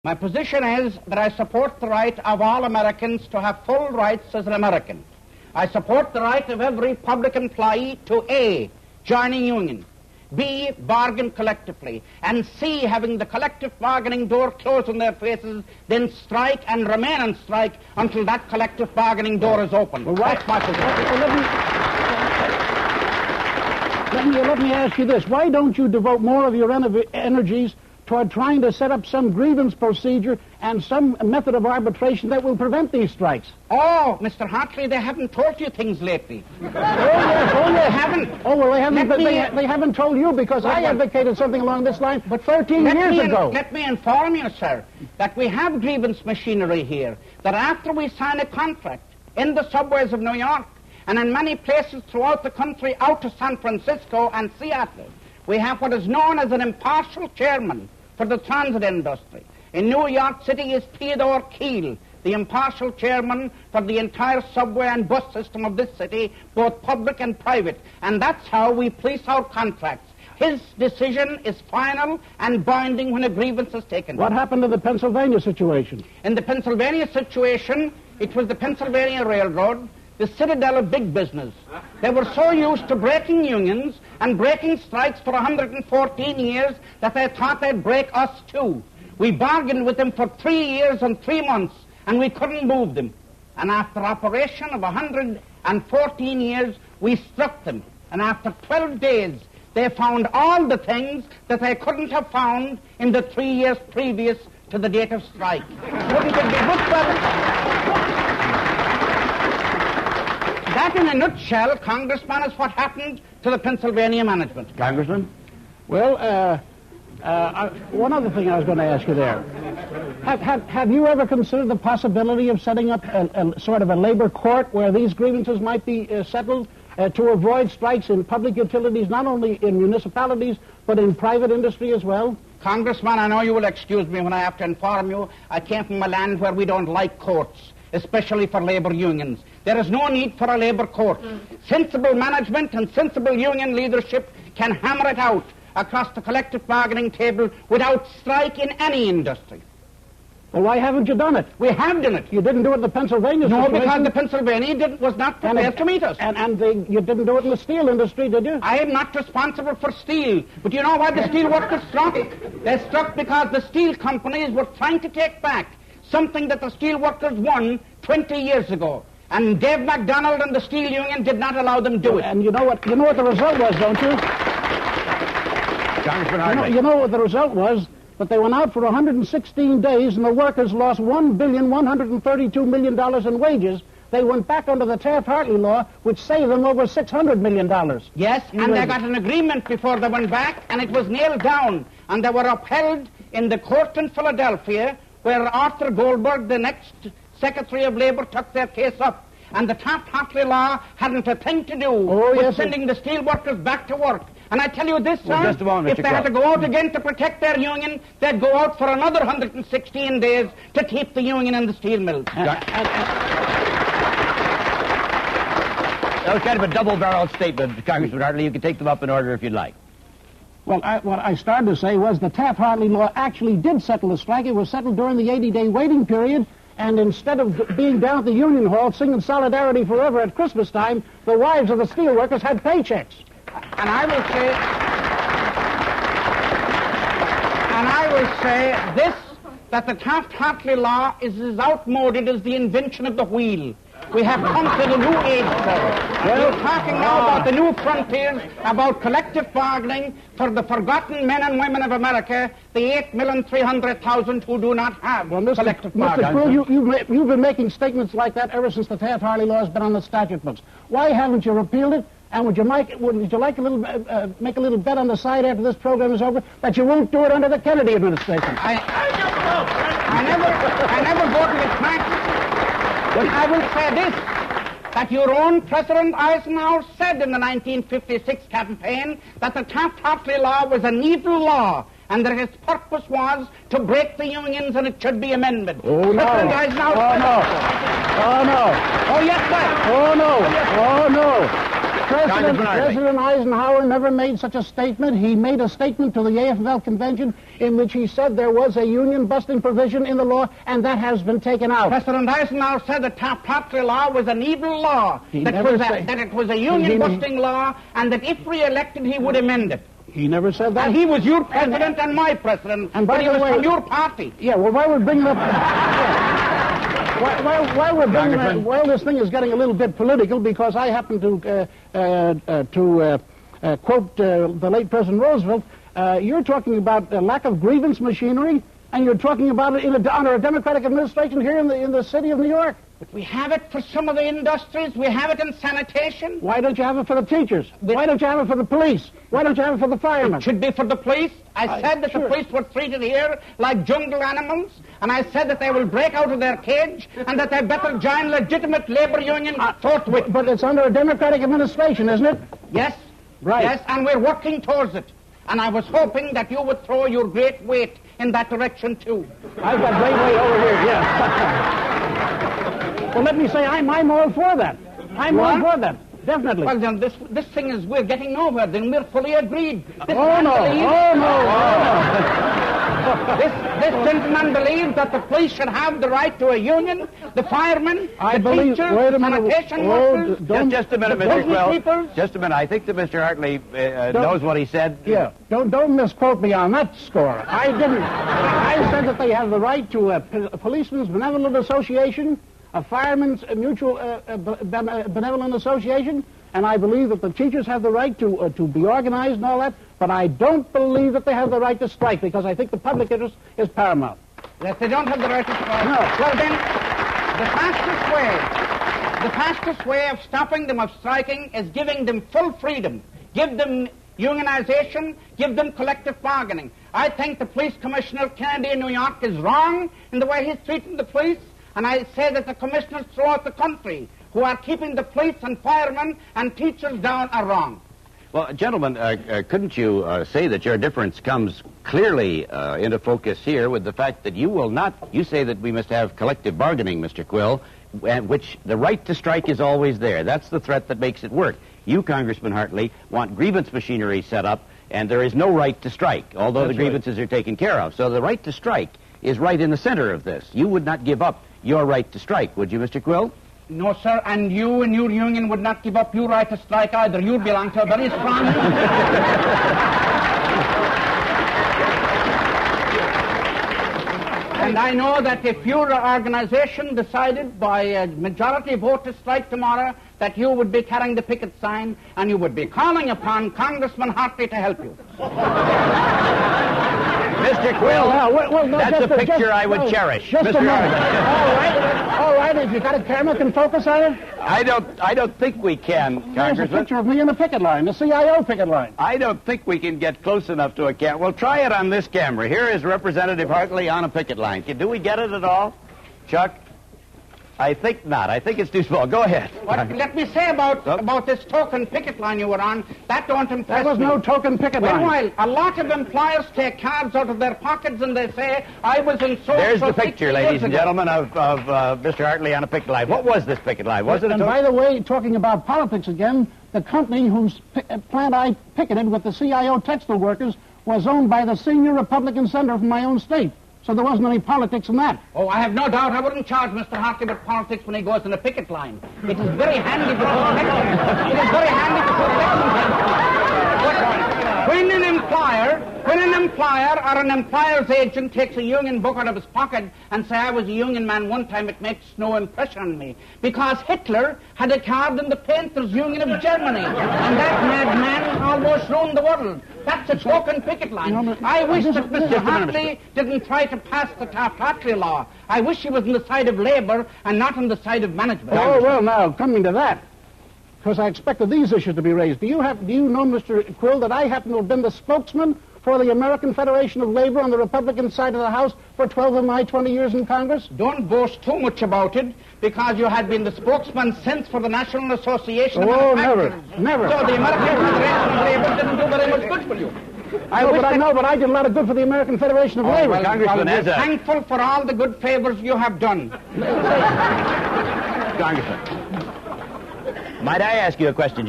My position is that I support the right of all Americans to have full rights as an American. I support the right of every public employee to A, join a union, B, bargain collectively, and C, having the collective bargaining door closed on their faces, then strike and remain on strike until that collective bargaining door is open. Well, right. That's my position. Let me ask you this. Why don't you devote more of your energies toward trying to set up some grievance procedure and some method of arbitration that will prevent these strikes? Oh, Mr. Hartley, they haven't told you things lately. Yes. They haven't. Oh, well, they haven't, but they haven't told you, because I advocated something along this line but 13 years ago. Let me inform you, sir, that we have grievance machinery here, that after we sign a contract in the subways of New York and in many places throughout the country out to San Francisco and Seattle, we have what is known as an impartial chairman for the transit industry. In New York City is Theodore Keel, the impartial chairman for the entire subway and bus system of this city, both public and private. And that's how we police our contracts. His decision is final and binding when a grievance is taken. What happened to the Pennsylvania situation? In the Pennsylvania situation, it was the Pennsylvania Railroad, the citadel of big business. They were so used to breaking unions and breaking strikes for 114 years that they thought they'd break us too. We bargained with them for 3 years and 3 months, and we couldn't move them. And after operation of 114 years, we struck them. And after 12 days, they found all the things that they couldn't have found in the 3 years previous to the date of strike. Wouldn't it be good for That, in a nutshell, Congressman, is what happened to the Pennsylvania management. Congressman? Well, one other thing I was going to ask you there. Have you ever considered the possibility of setting up a sort of a labor court where these grievances might be settled to avoid strikes in public utilities, not only in municipalities, but in private industry as well? Congressman, I know you will excuse me when I have to inform you. I came from a land where we don't like courts, especially for labor unions. There is no need for a labor court. Sensible management and sensible union leadership can hammer it out across the collective bargaining table without strike in any industry. Well, why haven't you done it? We have done it. You didn't do it in the Pennsylvania situation? No, because the Pennsylvania was not prepared to meet us. You didn't do it in the steel industry, did you? I am not responsible for steel. But you know why the steel workers struck? They struck because the steel companies were trying to take back something that the steel workers won 20 years ago. And Dave MacDonald and the steel union did not allow them to do it. And you know what the result was, don't you? Congressman Hartley. You know what the result was? That they went out for 116 days and the workers lost $1,132 million in wages. They went back under the Taft-Hartley law, which saved them over $600 million. Yes, and they got an agreement before they went back, and it was nailed down. And they were upheld in the court in Philadelphia, where Arthur Goldberg, the next Secretary of Labor, took their case up. And the Taft-Hartley law hadn't a thing to do with sending the steel workers back to work. And I tell you this, sir, just a moment, if they had to go out again to protect their union, they'd go out for another 116 days to keep the union in the steel mills. That was kind of a double-barreled statement, Congressman Hartley. You can take them up in order if you'd like. Well, what I started to say was the Taft-Hartley law actually did settle the strike. It was settled during the 80-day waiting period, and instead of being down at the Union Hall singing Solidarity Forever at Christmas time, the wives of the steelworkers had paychecks. And I will say this, that the Taft-Hartley law is as outmoded as the invention of the wheel. We have come to the new age, sir. We're talking now about the new frontiers, about collective bargaining for the forgotten men and women of America, the 8,300,000 who do not have collective bargaining. Mr. Crew, you've been making statements like that ever since the Taft-Hartley law has been on the statute books. Why haven't you repealed it? And would you like a little make a little bet on the side after this program is over that you won't do it under the Kennedy administration? I never voted with practice. But I will say this, that your own President Eisenhower said in the 1956 campaign that the Taft-Hartley law was an evil law and that its purpose was to break the unions and it should be amended. Oh, no. President Eisenhower Oh, no. Oh, no. Oh, yes, sir. Oh, no. Oh, no. President Eisenhower never made such a statement. He made a statement to the AFL convention in which he said there was a union-busting provision in the law, and that has been taken out. President Eisenhower said the Part2 law was an evil law, that it was a union-busting law, and that if re-elected, he would amend it. He never said that. And he was your president and my president, and by but he was from your party. Yeah, well, why we're bringing up... While we're bringing while this thing is getting a little bit political, because I happen to quote the late President Roosevelt, you're talking about a lack of grievance machinery, and you're talking about it under a Democratic administration here in the city of New York. But we have it for some of the industries. We have it in sanitation. Why don't you have it for the teachers? Why don't you have it for the police? Why don't you have it for the firemen? It should be for the police. I said that the police were treated here like jungle animals, and I said that they will break out of their cage and that they better join legitimate labor union forthwith. But it's under a Democratic administration, isn't it? Yes. Right. Yes, and we're working towards it. And I was hoping that you would throw your great weight in that direction, too. I've got great weight over here, yes. Well, let me say, I'm all for that. I'm all for that, definitely. Well, then, this thing is, we're getting nowhere. Then we're fully agreed. Oh, no. This gentleman believes that the police should have the right to a union, the firemen, the teachers, sanitation workers. Just a minute, Mr. Quill. Just a minute. I think that Mr. Hartley knows what he said. Yeah. Don't misquote me on that score. I didn't. I said that they have the right to a policeman's benevolent association, a fireman's mutual benevolent association, and I believe that the teachers have the right to be organized and all that, but I don't believe that they have the right to strike, because I think the public interest is paramount. That they don't have the right to strike? No. Well, then, the fastest way of stopping them of striking is giving them full freedom. Give them unionization, give them collective bargaining. I think the police commissioner Kennedy in New York is wrong in the way he's treating the police, and I say that the commissioners throughout the country who are keeping the police and firemen and teachers down are wrong. Well, gentlemen, couldn't you say that your difference comes clearly into focus here with the fact that you say that we must have collective bargaining, Mr. Quill, which the right to strike is always there. That's the threat that makes it work. You, Congressman Hartley, want grievance machinery set up, and there is no right to strike, although the grievances are taken care of. So the right to strike is right in the center of this. You would not give up your right to strike, would you, Mr. Quill? No, sir, and you and your union would not give up your right to strike either. You belong to a very strong union. And I know that if your organization decided by a majority vote to strike tomorrow, that you would be carrying the picket sign and you would be calling upon Congressman Hartley to help you. Mr. Quill, that's a picture I would cherish. Just a moment. All right, if you got a camera, can focus on it? I don't think we can, Congressman. There's a picture of me in the picket line, the CIO picket line. I don't think we can get close enough to a camera. Well, try it on this camera. Here is Representative Hartley on a picket line. Do we get it at all? Chuck? I think not. I think it's too small. Go ahead. What let me say about this token picket line you were on, that don't impress me. That was no token picket line. Well, a lot of employers take cards out of their pockets and they say, I was in so. There's the picture, ladies and gentlemen, of Mr. Hartley on a picket line. What was this picket line? Was it a token? And by the way, talking about politics again, the company whose plant I picketed with the CIO textile workers was owned by the senior Republican senator from my own state. So there wasn't any politics in that. Oh, I have no doubt I wouldn't charge Mr. Hartley with politics when he goes in a picket line. It is very handy for elections. It is very handy for elections. When an employer or an employer's agent takes a union book out of his pocket and say, I was a union man one time, it makes no impression on me. Because Hitler had a card in the Painters Union of Germany, and that madman almost ruined the world. That's a token picket line. I wish that Mr. Hartley didn't try to pass the Taft-Hartley law. I wish he was on the side of labor and not on the side of management. Oh, well, now, coming to that, because I expected these issues to be raised. Do you know, Mr. Quill, that I happen to have been the spokesman for the American Federation of Labor on the Republican side of the House for 12 of my 20 years in Congress? Don't boast too much about it, because you had been the spokesman since for the National Association of Manufacturers. Never. So the American Federation of Labor didn't do very much good for you. But I did a lot of good for the American Federation of Labor. Well, Congressman, I'm thankful for all the good favors you have done. Congressman, might I ask you a question?